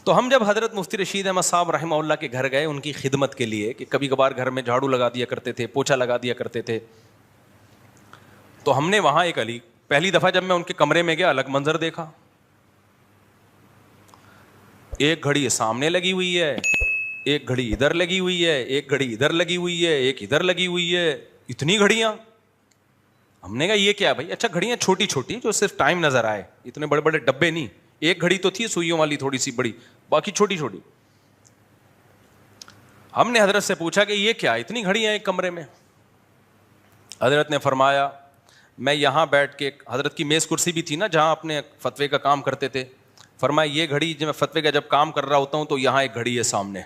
تو ہم جب حضرت مفتی رشید احمد صاحب رحمہ اللہ کے گھر گئے ان کی خدمت کے لیے، کہ کبھی کبھار گھر میں جھاڑو لگا دیا کرتے تھے، پوچھا لگا دیا کرتے تھے، تو ہم نے وہاں ایک پہلی دفعہ جب میں ان کے کمرے میں گیا الگ منظر دیکھا. ایک گھڑی سامنے لگی ہوئی ہے، ایک گھڑی ادھر لگی ہوئی ہے، ایک گھڑی ادھر لگی ہوئی ہے، ایک ادھر لگی ہوئی ہے. اتنی گھڑیاں. ہم نے کہا یہ کیا بھائی؟ اچھا گھڑیاں چھوٹی چھوٹی جو صرف ٹائم نظر آئے، اتنے بڑے بڑے ڈبے نہیں. ایک گھڑی تو تھی سوئیوں والی تھوڑی سی بڑی، باقی چھوٹی چھوٹی. ہم نے حضرت سے پوچھا کہ یہ کیا اتنی گھڑیاں ایک کمرے میں؟ حضرت نے فرمایا میں یہاں بیٹھ کے، حضرت کی میز کرسی بھی تھی نا جہاں اپنے فتوے کا کام کرتے تھے، فرمایا یہ گھڑی جب میں فتوے کا جب کام کر رہا ہوتا ہوں تو یہاں ایک گھڑی ہے سامنے،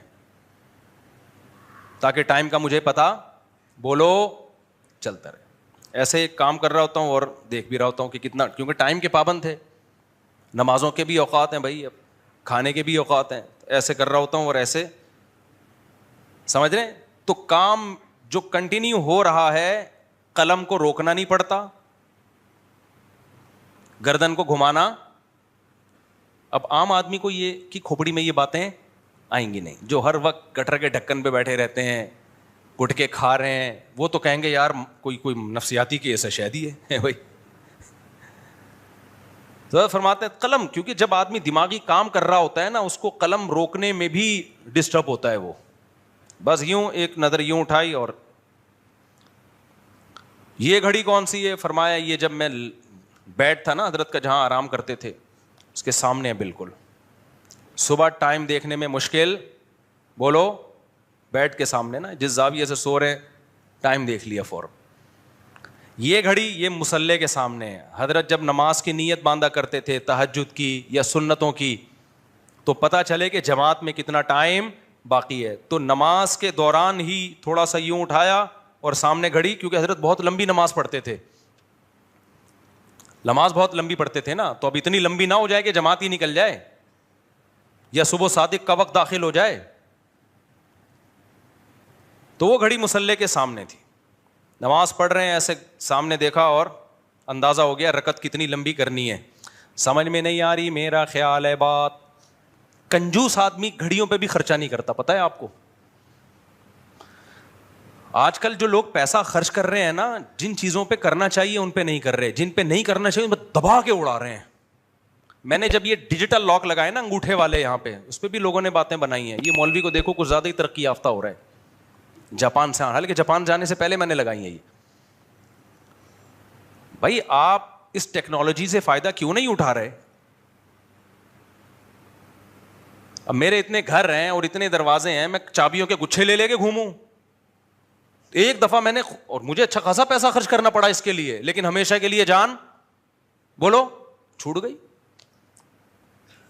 تاکہ ٹائم کا مجھے پتا بولو چلتا رہے. ایسے کام کر رہا ہوتا ہوں اور دیکھ بھی رہا ہوتا ہوں کہ کتنا، کیونکہ ٹائم کے پابند تھے، نمازوں کے بھی اوقات ہیں بھائی، اب کھانے کے بھی اوقات ہیں، ایسے کر رہا ہوتا ہوں اور ایسے، سمجھ رہے ہیں؟ تو کام جو کنٹینیو ہو رہا ہے، قلم کو روکنا نہیں پڑتا، گردن کو گھمانا. اب عام آدمی کو یہ کہ کھوپڑی میں یہ باتیں آئیں گی نہیں، جو ہر وقت گٹر کے ڈھکن پہ بیٹھے رہتے ہیں، گٹکے کھا رہے ہیں، وہ تو کہیں گے یار کوئی نفسیاتی کی ایسا شہدی ہے بھائی. تو فرماتے ہیں قلم، کیونکہ جب آدمی دماغی کام کر رہا ہوتا ہے نا، اس کو قلم روکنے میں بھی ڈسٹرب ہوتا ہے. وہ بس یوں ایک نظر یوں اٹھائی اور یہ گھڑی کون سی ہے؟ فرمایا یہ جب میں بیڈ تھا نا حضرت کا جہاں آرام کرتے تھے اس کے سامنے ہے بالکل. صبح ٹائم دیکھنے میں مشکل، بولو بیڈ کے سامنے نا، جس زاویے سے سو رہے ٹائم دیکھ لیا فوراً. یہ گھڑی یہ مصلے کے سامنے ہے. حضرت جب نماز کی نیت باندھا کرتے تھے تہجد کی یا سنتوں کی، تو پتہ چلے کہ جماعت میں کتنا ٹائم باقی ہے، تو نماز کے دوران ہی تھوڑا سا یوں اٹھایا اور سامنے گھڑی، کیونکہ حضرت بہت لمبی نماز پڑھتے تھے، نماز بہت لمبی پڑھتے تھے نا، تو اب اتنی لمبی نہ ہو جائے کہ جماعت ہی نکل جائے یا صبح صادق کا وقت داخل ہو جائے. تو وہ گھڑی مصلے کے سامنے تھی، نماز پڑھ رہے ہیں، ایسے سامنے دیکھا اور اندازہ ہو گیا رکعت کتنی لمبی کرنی ہے. سمجھ میں نہیں آ رہی، میرا خیال ہے بات. کنجوس آدمی گھڑیوں پہ بھی خرچہ نہیں کرتا، پتہ ہے آپ کو؟ آج کل جو لوگ پیسہ خرچ کر رہے ہیں نا، جن چیزوں پہ کرنا چاہیے ان پہ نہیں کر رہے، جن پہ نہیں کرنا چاہیے ان پہ دبا کے اڑا رہے ہیں. میں نے جب یہ ڈیجیٹل لاک لگائے نا انگوٹھے والے یہاں پہ، اس پہ بھی لوگوں نے باتیں بنائی ہیں. یہ مولوی کو دیکھو کچھ زیادہ ہی ترقی یافتہ ہو رہا ہے جاپان سے، حالانکہ جاپان جانے سے پہلے میں نے لگائی ہیں یہ. بھائی آپ اس ٹیکنالوجی سے فائدہ کیوں نہیں اٹھا رہے؟ اب میرے اتنے گھر ہیں اور اتنے دروازے ہیں، میں چابیوں کے گچھے لے لے کے گھوموں؟ ایک دفعہ میں نے، اور مجھے اچھا خاصا پیسہ خرچ کرنا پڑا اس کے لیے، لیکن ہمیشہ کے لیے جان بولو چھوٹ گئی.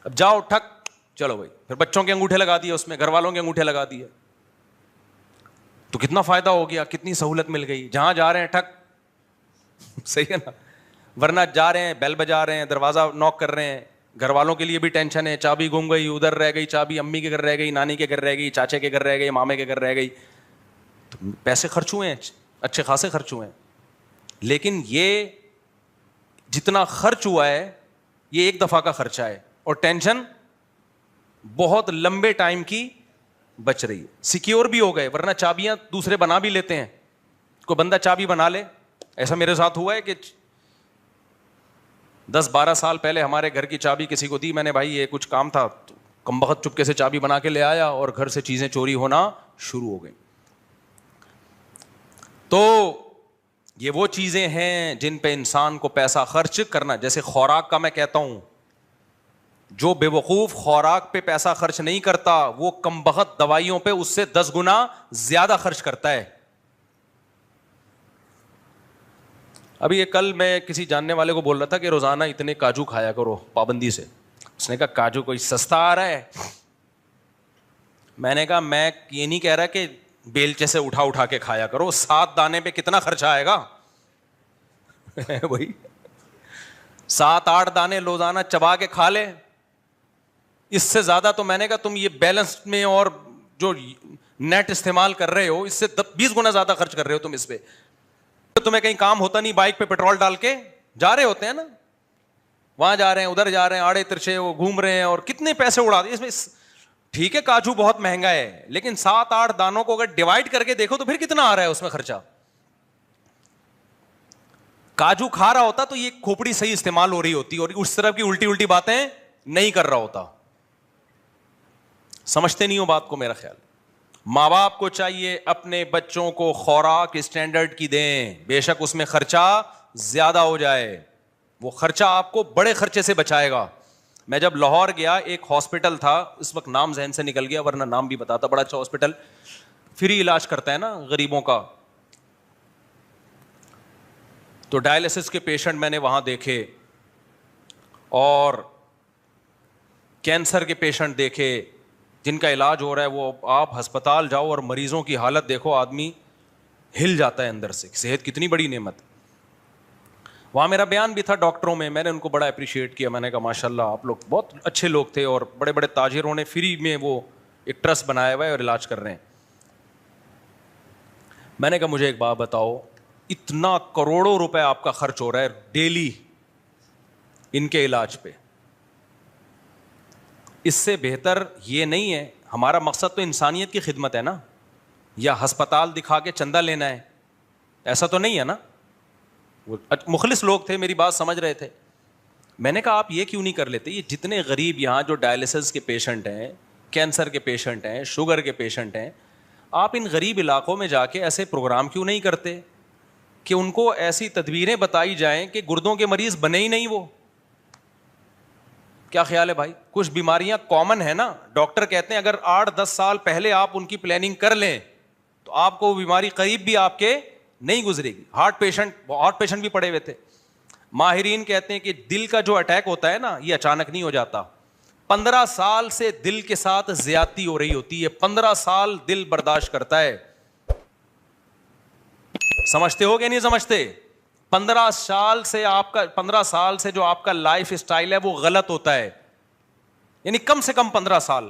اب جاؤ ٹھک چلو بھائی، پھر بچوں کے انگوٹھے لگا دیے اس میں، گھر والوں کے انگوٹھے لگا دیے، تو کتنا فائدہ ہو گیا، کتنی سہولت مل گئی. جہاں جا رہے ہیں ٹھک، صحیح ہے نا؟ ورنہ جا رہے ہیں بیل بجا رہے ہیں، دروازہ نوک کر رہے ہیں، گھر والوں کے لیے بھی ٹینشن ہے، چابی گم گئی، ادھر رہ گئی چابی، امی کے گھر رہ گئی، نانی کے گھر رہ گئی، چاچے کے گھر رہ گئی، مامے کے گھر رہ گئی. تو پیسے خرچ ہوئے ہیں، اچھے خاصے خرچ ہوئے ہیں. لیکن یہ جتنا خرچ ہوا ہے یہ ایک دفعہ کا خرچہ ہے، اور ٹینشن بہت لمبے ٹائم کی بچ رہی ہے. سیکیور بھی ہو گئے، ورنہ چابیاں دوسرے بنا بھی لیتے ہیں. کوئی بندہ چابی بنا لے، ایسا میرے ساتھ ہوا ہے کہ 10-12 سال پہلے ہمارے گھر کی چابی کسی کو دی میں نے، بھائی یہ کچھ کام تھا، تو کمبخت چپکے سے چابی بنا کے لے آیا اور گھر سے چیزیں چوری ہونا شروع ہو گئی. تو یہ وہ چیزیں ہیں جن پہ انسان کو پیسہ خرچ کرنا. جیسے خوراک کا میں کہتا ہوں، جو بے وقوف خوراک پہ پیسہ خرچ نہیں کرتا وہ کمبخت دوائیوں پہ اس سے 10 گنا زیادہ خرچ کرتا ہے. ابھی یہ کل میں کسی جاننے والے کو بول رہا تھا کہ روزانہ اتنے کاجو کھایا کرو پابندی سے. اس نے کہا کاجو کوئی سستا آ رہا ہے؟ میں نے کہا میں یہ نہیں کہہ رہا کہ بیلچے سے اٹھا اٹھا کے کھایا کرو، 7 دانے پہ کتنا خرچہ آئے گا بھائی؟ 7-8 دانے روزانہ چبا کے کھا لے، اس سے زیادہ تو میں نے کہا تم یہ بیلنس میں اور جو نیٹ استعمال کر رہے ہو اس سے 20 گنا زیادہ خرچ کر رہے ہو تم اس پہ. تمہیں کہیں کام ہوتا نہیں، بائک پہ پیٹرول ڈال کے جا رہے ہوتے ہیں نا، وہاں جا رہے ہیں, ادھر جا رہے ہیں, آڑے ترچے وہ گھوم رہے ہیں, اور کتنے پیسے اڑا دیے اس میں. ٹھیک ہے کاجو بہت مہنگا ہے, لیکن 7-8 دانوں کو اگر ڈیوائڈ کر کے دیکھو تو پھر کتنا آ رہا ہے اس میں خرچہ. کاجو کھا رہا ہوتا تو یہ کھوپڑی صحیح استعمال ہو رہی ہوتی, اور اس طرح کی الٹی باتیں نہیں کر رہا ہوتا. سمجھتے نہیں ہو بات کو میرا خیال. ماں باپ کو چاہیے اپنے بچوں کو خوراک اسٹینڈرڈ کی دیں, بے شک اس میں خرچہ زیادہ ہو جائے, وہ خرچہ آپ کو بڑے خرچے سے بچائے گا. میں جب لاہور گیا, ایک ہاسپٹل تھا, اس وقت نام ذہن سے نکل گیا ورنہ نام بھی بتاتا, بڑا اچھا ہاسپٹل, فری علاج کرتا ہے نا غریبوں کا. تو ڈائلسس کے پیشنٹ میں نے وہاں دیکھے, اور کینسر کے پیشنٹ دیکھے جن کا علاج ہو رہا ہے. وہ آپ ہسپتال جاؤ اور مریضوں کی حالت دیکھو, آدمی ہل جاتا ہے اندر سے. صحت کتنی بڑی نعمت. وہاں میرا بیان بھی تھا ڈاکٹروں میں نے ان کو بڑا اپریشیٹ کیا. میں نے کہا ماشاء اللہ آپ لوگ بہت اچھے لوگ تھے, اور بڑے بڑے تاجروں نے فری میں وہ ایک ٹرسٹ بنایا ہوا ہے اور علاج کر رہے ہیں. میں نے کہا مجھے ایک بات بتاؤ, اتنا کروڑوں روپے آپ کا خرچ ہو رہا ہے ڈیلی ان کے علاج پہ, اس سے بہتر یہ نہیں ہے. ہمارا مقصد تو انسانیت کی خدمت ہے نا, یا ہسپتال دکھا کے چندہ لینا ہے, ایسا تو نہیں ہے نا. وہ مخلص لوگ تھے, میری بات سمجھ رہے تھے. میں نے کہا آپ یہ کیوں نہیں کر لیتے, یہ جتنے غریب یہاں جو ڈائلسس کے پیشنٹ ہیں, کینسر کے پیشنٹ ہیں, شوگر کے پیشنٹ ہیں, آپ ان غریب علاقوں میں جا کے ایسے پروگرام کیوں نہیں کرتے کہ ان کو ایسی تدبیریں بتائی جائیں کہ گردوں کے مریض بنے ہی نہیں. وہ کیا خیال ہے بھائی؟ کچھ بیماریاں کامن ہیں نا, ڈاکٹر کہتے ہیں اگر 8-10 سال پہلے آپ ان کی پلاننگ کر لیں تو آپ کو وہ بیماری قریب بھی آپ کے نہیں گزرے گی. ہارٹ پیشنٹ بھی پڑے ہوئے تھے. ماہرین کہتے ہیں کہ دل کا جو اٹیک ہوتا ہے نا, یہ اچانک نہیں ہو جاتا. 15 سال سے دل کے ساتھ زیادتی ہو رہی ہوتی ہے, 15 سال دل برداشت کرتا ہے. سمجھتے ہو کہ نہیں سمجھتے؟ 15 سال سے جو آپ کا لائف اسٹائل ہے وہ غلط ہوتا ہے, یعنی کم سے کم 15 سال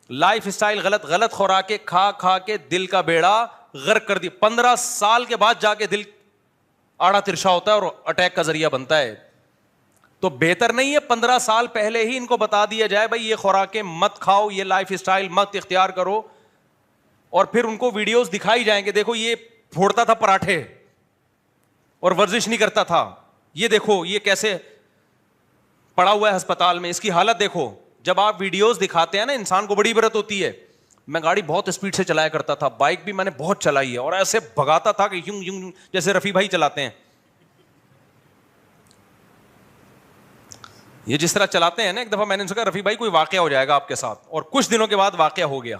لائف اسٹائل غلط خوراکیں کھا کے دل کا بیڑا غرق کر دی. 15 سال کے بعد جا کے دل آڑا ترچھا ہوتا ہے اور اٹیک کا ذریعہ بنتا ہے. تو بہتر نہیں ہے 15 سال پہلے ہی ان کو بتا دیا جائے بھائی یہ خوراکیں مت کھاؤ, یہ لائف اسٹائل مت اختیار کرو, اور پھر ان کو ویڈیوز دکھائی جائیں کہ دیکھو یہ پھوڑتا تھا پراٹھے اور ورزش نہیں کرتا تھا, یہ دیکھو یہ کیسے پڑا ہوا ہے ہسپتال میں, اس کی حالت دیکھو. جب آپ ویڈیوز دکھاتے ہیں نا, انسان کو بڑی عبرت ہوتی ہے. میں گاڑی بہت اسپیڈ سے چلایا کرتا تھا, بائک بھی میں نے بہت چلائی ہے, اور ایسے بھگاتا تھا کہ یوں یوں جیسے رفیع بھائی چلاتے ہیں. یہ جس طرح چلاتے ہیں نا, ایک دفعہ میں نے ان سے کہا رفیع بھائی کوئی واقعہ ہو جائے گا آپ کے ساتھ, اور کچھ دنوں کے بعد واقعہ ہو گیا,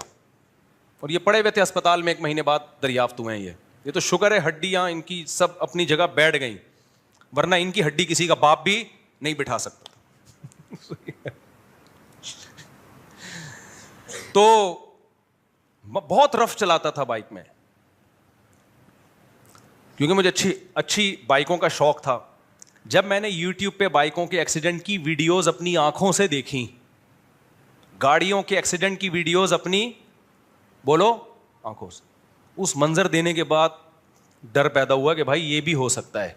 اور یہ پڑے ہوئے تھے اسپتال میں, 1 مہینے بعد دریافت ہوئے ہیں. یہ تو شکر ہے ہڈیاں ان کی سب اپنی جگہ بیٹھ گئیں, ورنہ ان کی ہڈی کسی کا باپ بھی نہیں بٹھا سکتا. تو بہت رف چلاتا تھا بائک میں, کیونکہ مجھے اچھی بائکوں کا شوق تھا. جب میں نے یوٹیوب پہ بائکوں کے ایکسیڈنٹ کی ویڈیوز اپنی آنکھوں سے دیکھی, گاڑیوں کے ایکسیڈنٹ کی ویڈیوز اپنی بولو آنکھوں سے, اس منظر دینے کے بعد ڈر پیدا ہوا کہ بھائی یہ بھی ہو سکتا ہے.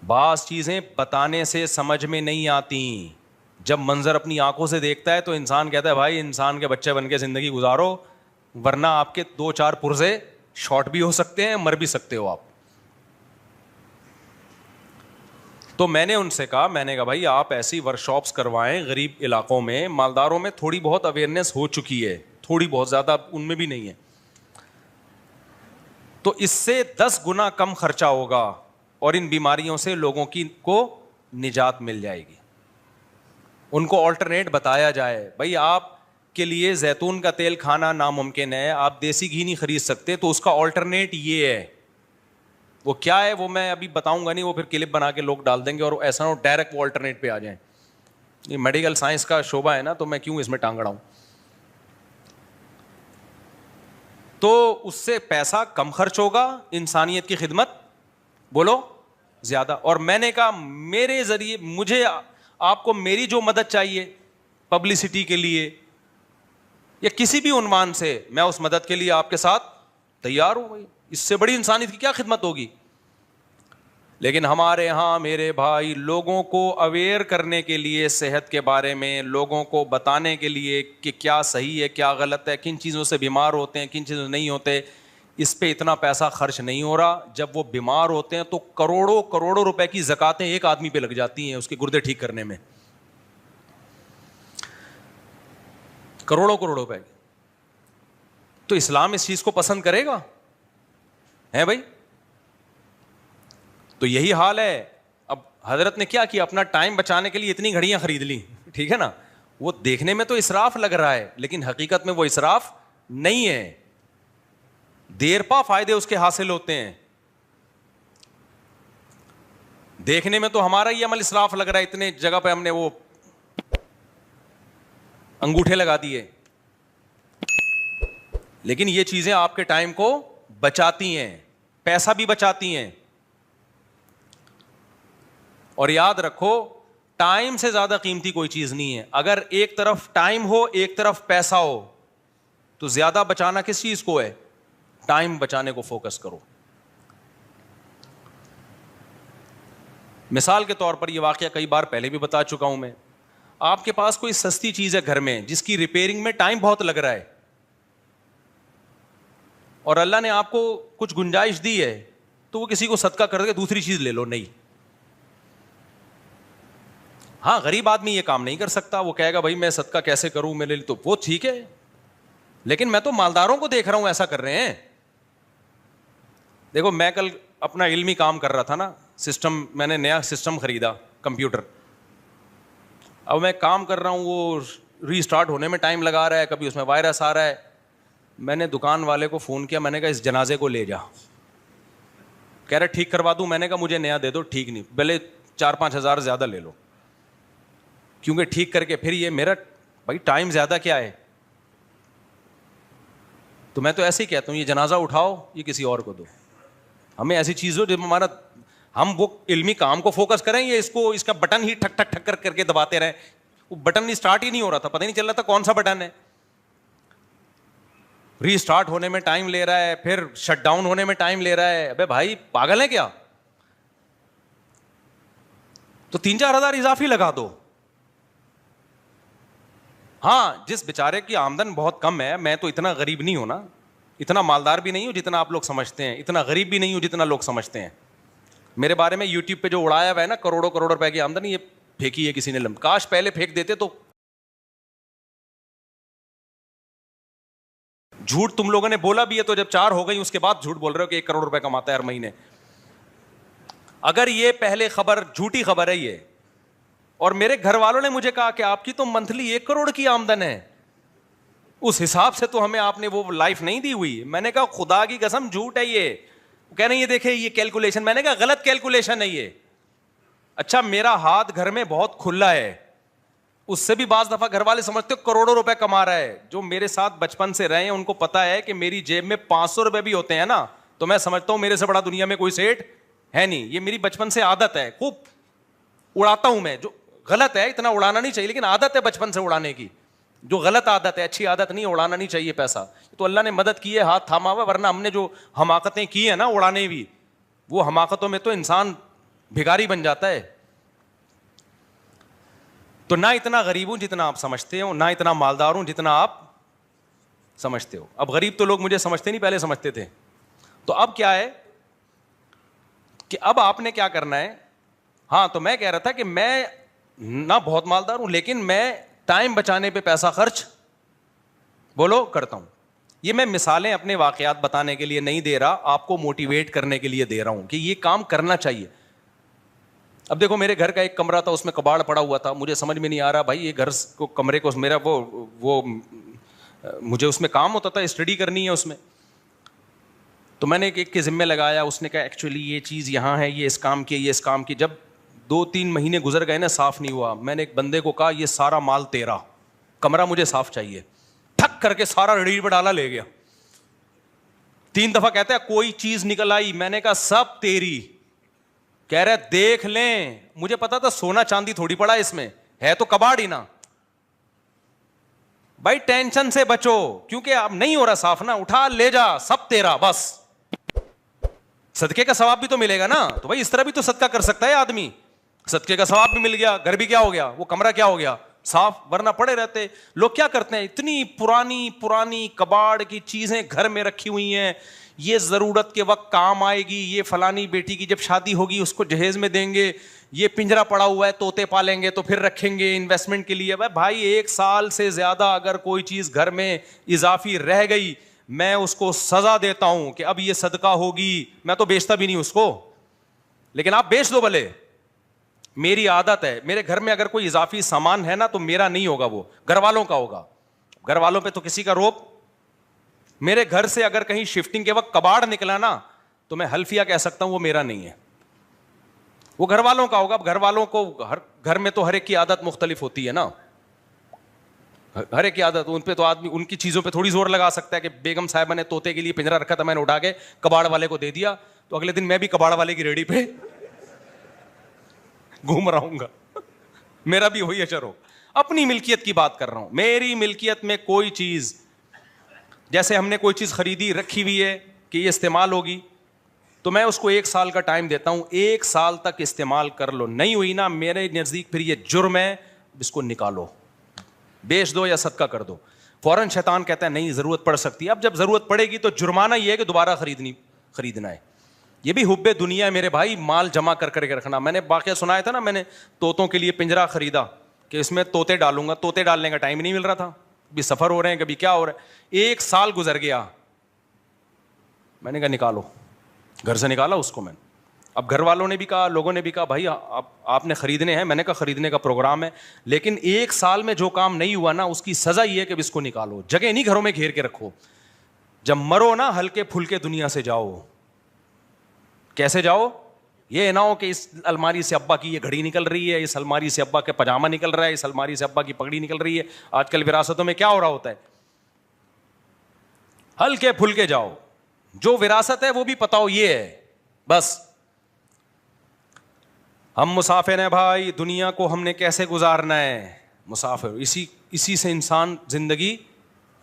بعض چیزیں بتانے سے سمجھ میں نہیں آتی, جب منظر اپنی آنکھوں سے دیکھتا ہے تو انسان کہتا ہے بھائی انسان کے بچے بن کے زندگی گزارو, ورنہ آپ کے 2-4 پرزے شارٹ بھی ہو سکتے ہیں, مر بھی سکتے ہو آپ. تو میں نے ان سے کہا, میں نے کہا بھائی آپ ایسی ورکشاپس کروائیں غریب علاقوں میں, مالداروں میں تھوڑی بہت اویئرنیس ہو چکی ہے, تھوڑی بہت, زیادہ ان میں بھی نہیں ہے, تو اس سے 10 گنا کم خرچہ ہوگا اور ان بیماریوں سے لوگوں کو نجات مل جائے گی. ان کو آلٹرنیٹ بتایا جائے, بھائی آپ کے لیے زیتون کا تیل کھانا ناممکن ہے, آپ دیسی گھی نہیں خرید سکتے, تو اس کا آلٹرنیٹ یہ ہے. وہ کیا ہے وہ میں ابھی بتاؤں گا نہیں, وہ پھر کلپ بنا کے لوگ ڈال دیں گے, اور ایسا نہ ڈائریکٹ وہ آلٹرنیٹ پہ آ جائیں. یہ میڈیکل سائنس کا شعبہ ہے نا, تو میں کیوں اس میں ٹانگ اڑاؤں. تو اس سے پیسہ کم خرچ ہوگا, انسانیت کی خدمت بولو زیادہ. اور میں نے کہا میرے ذریعے مجھے آپ کو میری جو مدد چاہیے پبلسٹی کے لیے یا کسی بھی عنوان سے, میں اس مدد کے لیے آپ کے ساتھ تیار ہوں. بھائی اس سے بڑی انسانیت کی کیا خدمت ہوگی. لیکن ہمارے ہاں میرے بھائی لوگوں کو اویئر کرنے کے لیے صحت کے بارے میں, لوگوں کو بتانے کے لیے کہ کیا صحیح ہے کیا غلط ہے, کن چیزوں سے بیمار ہوتے ہیں کن چیزوں سے نہیں ہوتے, اس پہ اتنا پیسہ خرچ نہیں ہو رہا. جب وہ بیمار ہوتے ہیں تو کروڑوں کروڑوں روپے کی زکاتیں ایک آدمی پہ لگ جاتی ہیں اس کے گردے ٹھیک کرنے میں, کروڑوں کروڑوں روپے. تو اسلام اس چیز کو پسند کرے گا ہے بھائی؟ تو یہی حال ہے. اب حضرت نے کیا کیا, اپنا ٹائم بچانے کے لیے اتنی گھڑیاں خرید لی, ٹھیک ہے نا, وہ دیکھنے میں تو اسراف لگ رہا ہے لیکن حقیقت میں وہ اسراف نہیں ہے, دیر پا فائدے اس کے حاصل ہوتے ہیں. دیکھنے میں تو ہمارا یہ عمل اسراف لگ رہا ہے, اتنے جگہ پہ ہم نے وہ انگوٹھے لگا دیے, لیکن یہ چیزیں آپ کے ٹائم کو بچاتی ہیں, پیسہ بھی بچاتی ہیں. اور یاد رکھو ٹائم سے زیادہ قیمتی کوئی چیز نہیں ہے. اگر ایک طرف ٹائم ہو ایک طرف پیسہ ہو تو زیادہ بچانا کس چیز کو ہے؟ ٹائم بچانے کو فوکس کرو. مثال کے طور پر یہ واقعہ کئی بار پہلے بھی بتا چکا ہوں میں, آپ کے پاس کوئی سستی چیز ہے گھر میں جس کی ریپیئرنگ میں ٹائم بہت لگ رہا ہے اور اللہ نے آپ کو کچھ گنجائش دی ہے, تو وہ کسی کو صدقہ کر کے دوسری چیز لے لو. نہیں, ہاں غریب آدمی یہ کام نہیں کر سکتا, وہ کہے گا بھائی میں صدقہ کیسے کروں میرے لیے, تو وہ ٹھیک ہے, لیکن میں تو مالداروں کو دیکھ رہا ہوں ایسا کر رہے ہیں. دیکھو میں کل اپنا علمی کام کر رہا تھا نا, سسٹم میں نے نیا سسٹم خریدا کمپیوٹر, اب میں کام کر رہا ہوں وہ ری اسٹارٹ ہونے میں ٹائم لگا رہا ہے, کبھی اس میں وائرس آ رہا ہے. میں نے دکان والے کو فون کیا, میں نے کہا اس جنازے کو لے جا. کہہ رہا ٹھیک کروا دوں. میں نے کہا مجھے نیا دے دو. ٹھیک نہیں, بھلے 4-5 ہزار زیادہ لے لو, کیونکہ ٹھیک کر کے پھر یہ میرا بھائی ٹائم زیادہ کیا ہے. تو میں تو ایسے ہی کہتا ہوں یہ جنازہ اٹھاؤ یہ کسی اور کو دو. ہمیں ایسی چیز ہو جب ہمارا ہم وہ علمی کام کو فوکس کریں, یہ اس کا بٹن ہی ٹھک ٹھک ٹھک کر کے دباتے رہیں. وہ بٹن اسٹارٹ ہی نہیں ہو رہا تھا, پتہ نہیں چل رہا تھا کون سا بٹن ہے. ری اسٹارٹ ہونے میں ٹائم لے رہا ہے, پھر شٹ ڈاؤن ہونے میں ٹائم لے رہا ہے. ابے بھائی پاگل ہے کیا؟ تو 3-4 ہزار اضافی لگا دو. ہاں جس بیچارے کی آمدن بہت کم ہے, میں تو اتنا غریب نہیں ہوں نا, اتنا مالدار بھی نہیں ہوں جتنا آپ لوگ سمجھتے ہیں, اتنا غریب بھی نہیں ہوں جتنا لوگ سمجھتے ہیں. میرے بارے میں یوٹیوب پہ جو اڑایا ہوا ہے نا کروڑوں کروڑ روپے کی آمدن, یہ پھینکی ہے کسی نے. کاش پہلے پھینک دیتے تو. جھوٹ تم لوگوں نے بولا بھی ہے, تو جب 4 ہو گئی اس کے بعد جھوٹ بول رہے ہو کہ 1 کروڑ روپے کماتا ہے ہر مہینے. اگر یہ پہلے خبر جھوٹی خبر ہے یہ, اور میرے گھر والوں نے مجھے کہا کہ آپ کی تو منتھلی 1 کروڑ کی آمدن ہے, اس حساب سے تو ہمیں آپ نے وہ لائف نہیں دی ہوئی. میں نے کہا خدا کی قسم جھوٹ ہے یہ. کہہ رہے ہیں یہ دیکھیں یہ کیلکولیشن. میں نے کہا غلط کیلکولیشن ہے یہ. اچھا میرا ہاتھ گھر میں بہت کھلا ہے, اس سے بھی بعض دفعہ گھر والے سمجھتے ہو کروڑوں روپے کما رہا ہے. جو میرے ساتھ بچپن سے رہے ہیں ان کو پتا ہے کہ میری جیب میں 500 روپے بھی ہوتے ہیں نا, تو میں سمجھتا ہوں میرے سے بڑا دنیا میں کوئی سیٹ ہے نہیں. یہ میری بچپن سے عادت ہے, خوب اڑاتا ہوں میں. جو غلط ہے, اتنا اڑانا نہیں چاہیے, لیکن عادت ہے بچپن سے اڑانے کی, جو غلط عادت ہے, اچھی عادت نہیں, اڑانا نہیں چاہیے پیسہ. تو اللہ نے مدد کی ہے, ہاتھ تھاما ہوا, ورنہ ہم نے جو حماقتیں کی ہیں نا اڑانے بھی, وہ حماقتوں میں تو انسان بھکاری بن جاتا ہے. تو نہ اتنا غریب ہوں جتنا آپ سمجھتے ہو, نہ اتنا مالدار ہوں جتنا آپ سمجھتے ہو. اب غریب تو لوگ مجھے سمجھتے نہیں, پہلے سمجھتے تھے. تو اب کیا ہے کہ اب آپ نے کیا کرنا ہے. ہاں تو میں کہہ رہا تھا کہ میں نہ بہت مالدار ہوں, لیکن میں ٹائم بچانے پہ پیسہ خرچ بولو کرتا ہوں. یہ میں مثالیں اپنے واقعات بتانے کے لیے نہیں دے رہا, آپ کو موٹیویٹ کرنے کے لیے دے رہا ہوں کہ یہ کام کرنا چاہیے. اب دیکھو میرے گھر کا ایک کمرہ تھا, اس میں کباڑ پڑا ہوا تھا. مجھے سمجھ میں نہیں آ رہا بھائی یہ گھر کو کمرے کو میرا وہ مجھے اس میں کام ہوتا تھا, اسٹڈی کرنی ہے اس میں. تو میں نے ایک کے ذمہ لگایا, اس نے کہا ایکچولی یہ چیز یہاں ہے, یہ اس کام کی, یہ اس کام کی. جب 2-3 مہینے گزر گئے نا, صاف نہیں ہوا. میں نے ایک بندے کو کہا یہ سارا مال تیرا, کمرہ مجھے صاف چاہیے. ٹھک کر کے سارا ریڑھی پہ ڈالا, لے گیا. 3 دفعہ کہتا ہے کوئی چیز نکل آئی. میں نے کہا سب تیری. کہہ رہے دیکھ لیں, مجھے پتا تھا سونا چاندی تھوڑی پڑا اس میں, ہے تو کباڑ ہی نا. بھائی ٹینشن سے بچو, کیونکہ اب نہیں ہو رہا صاف نا, اٹھا لے جا, سب تیرا, بس صدقے کا ثواب بھی تو ملے گا نا. تو بھائی اس طرح بھی تو صدقہ کر سکتا ہے آدمی, صدقے کا ثواب بھی مل گیا, گھر بھی کیا ہو گیا, وہ کمرہ کیا ہو گیا صاف, ورنہ پڑے رہتے. لوگ کیا کرتے ہیں, اتنی پرانی پرانی کباڑ کی چیزیں گھر میں رکھی ہوئی ہیں, یہ ضرورت کے وقت کام آئے گی, یہ فلانی بیٹی کی جب شادی ہوگی اس کو جہیز میں دیں گے, یہ پنجرا پڑا ہوا ہے طوطے پالیں گے تو پھر رکھیں گے انویسٹمنٹ کے لیے. بھائی 1 سال سے زیادہ اگر کوئی چیز گھر میں اضافی رہ گئی, میں اس کو سزا دیتا ہوں کہ اب یہ صدقہ ہوگی. میں تو بیچتا بھی نہیں اس کو, لیکن آپ بیچ دو بھلے. میری عادت ہے, میرے گھر میں اگر کوئی اضافی سامان ہے نا تو میرا نہیں ہوگا, وہ گھر والوں کا ہوگا. گھر والوں پہ تو کسی کا روب. میرے گھر سے اگر کہیں شفٹنگ کے وقت کباڑ نکلا نا تو میں حلفیہ کہہ سکتا ہوں وہ میرا نہیں ہے, وہ گھر والوں کا ہوگا. گھر والوں کو ہر گھر میں تو ہر ایک کی عادت مختلف ہوتی ہے نا, ہر ایک کی عادت. ان پہ تو آدمی ان کی چیزوں پہ تھوڑی زور لگا سکتا ہے کہ بیگم صاحبہ نے طوطے کے لیے پنجرا رکھا تھا, میں نے اٹھا کے کباڑ والے کو دے دیا, تو اگلے دن میں بھی کباڑ والے کی ریڑھی پہ گھوم رہا ہوں گا, میرا بھی وہی اشر ہو. اپنی ملکیت کی بات کر رہا ہوں. میری ملکیت میں کوئی چیز, جیسے ہم نے کوئی چیز خریدی رکھی ہوئی ہے کہ یہ استعمال ہوگی, تو میں اس کو 1 سال کا ٹائم دیتا ہوں, 1 سال تک استعمال کر لو. نہیں ہوئی نا میرے نزدیک پھر یہ جرم ہے, اس کو نکالو, بیچ دو یا صدقہ کر دو. فوراً شیطان کہتا ہے نہیں ضرورت پڑ سکتی ہے. اب جب ضرورت پڑے گی تو جرمانہ یہ ہے کہ دوبارہ خریدنا ہے. یہ بھی حب دنیا ہے میرے بھائی, مال جمع کر کے رکھنا. میں نے واقعہ سنایا تھا نا, میں نے طوطوں کے لیے پنجرا خریدا کہ اس میں طوطے ڈالوں گا. طوطے ڈالنے کا ٹائم نہیں مل رہا تھا, کبھی سفر ہو رہے ہیں کبھی کیا ہو رہا ہے. 1 سال گزر گیا, میں نے کہا نکالو, گھر سے نکالا اس کو میں. اب گھر والوں نے بھی کہا, لوگوں نے بھی کہا بھائی آپ نے خریدنے ہیں. میں نے کہا خریدنے کا پروگرام ہے, لیکن 1 سال میں جو کام نہیں ہوا نا اس کی سزا یہ ہے کہ اس کو نکالو. جگہ نہیں گھروں میں گھیر کے رکھو. جب مرو نا ہلکے پھلکے دنیا سے جاؤ. کیسے جاؤ؟ یہ نہ ہو کہ اس الماری سے ابا کی یہ گھڑی نکل رہی ہے, اس الماری سے ابا کے پاجامہ نکل رہا ہے, اس الماری سے ابا کی پگڑی نکل رہی ہے. آج کل وراثتوں میں کیا ہو رہا ہوتا ہے. ہلکے پھلکے جاؤ, جو وراثت ہے وہ بھی پتہ ہو یہ ہے بس. ہم مسافر ہیں بھائی, دنیا کو ہم نے کیسے گزارنا ہے. مسافر اسی سے انسان زندگی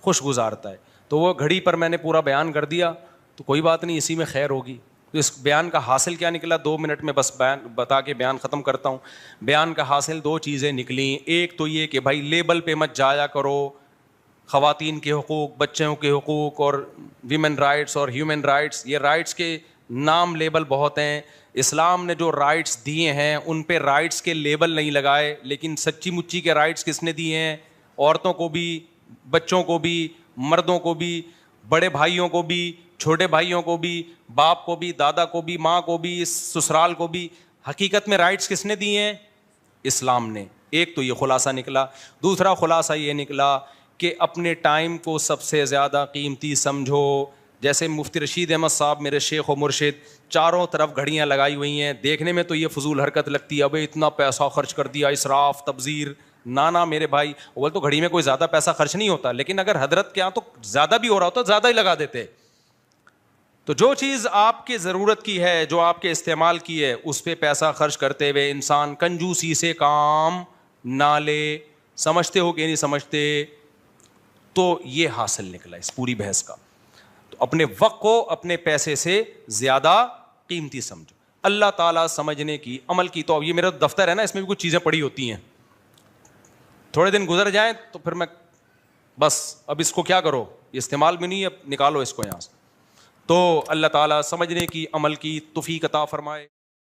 خوش گزارتا ہے. تو وہ گھڑی پر میں نے پورا بیان کر دیا, تو کوئی بات نہیں, اسی میں خیر ہوگی. تو اس بیان کا حاصل کیا نکلا, 2 منٹ میں بس بیان بتا کے بیان ختم کرتا ہوں. بیان کا حاصل 2 چیزیں نکلیں. ایک تو یہ کہ بھائی لیبل پہ مت جایا کرو. خواتین کے حقوق, بچوں کے حقوق اور ویمن رائٹس اور ہیومن رائٹس, یہ رائٹس کے نام لیبل بہت ہیں. اسلام نے جو رائٹس دیے ہیں ان پہ رائٹس کے لیبل نہیں لگائے, لیکن سچی مچی کے رائٹس کس نے دیے ہیں؟ عورتوں کو بھی, بچوں کو بھی, مردوں کو بھی, بڑے بھائیوں کو بھی, چھوٹے بھائیوں کو بھی, باپ کو بھی, دادا کو بھی, ماں کو بھی, سسرال کو بھی. حقیقت میں رائٹس کس نے دیے ہیں؟ اسلام نے. ایک تو یہ خلاصہ نکلا. دوسرا خلاصہ یہ نکلا کہ اپنے ٹائم کو سب سے زیادہ قیمتی سمجھو. جیسے مفتی رشید احمد صاحب میرے شیخ و مرشد, چاروں طرف گھڑیاں لگائی ہوئی ہیں. دیکھنے میں تو یہ فضول حرکت لگتی ہے, ابے اتنا پیسہ خرچ کر دیا, اسراف, تبذیر. نانا میرے بھائی, اول تو گھڑی میں کوئی زیادہ پیسہ خرچ نہیں ہوتا, لیکن اگر حضرت کے یہاں تو زیادہ بھی ہو رہا ہوتا زیادہ ہی لگا دیتے. تو جو چیز آپ کی ضرورت کی ہے, جو آپ کے استعمال کی ہے, اس پہ پیسہ خرچ کرتے ہوئے انسان کنجوسی سے کام نہ لے. سمجھتے ہو کہ نہیں سمجھتے؟ تو یہ حاصل نکلا اس پوری بحث کا. تو اپنے وقت کو اپنے پیسے سے زیادہ قیمتی سمجھو. اللہ تعالیٰ سمجھنے کی, عمل کی. تو یہ میرا دفتر ہے نا, اس میں بھی کچھ چیزیں پڑی ہوتی ہیں. تھوڑے دن گزر جائیں تو پھر میں بس اب اس کو کیا کرو, یہ استعمال بھی نہیں, اب نکالو اس کو یہاں سے. تو اللہ تعالیٰ سمجھنے کی, عمل کی توفیق عطا فرمائے.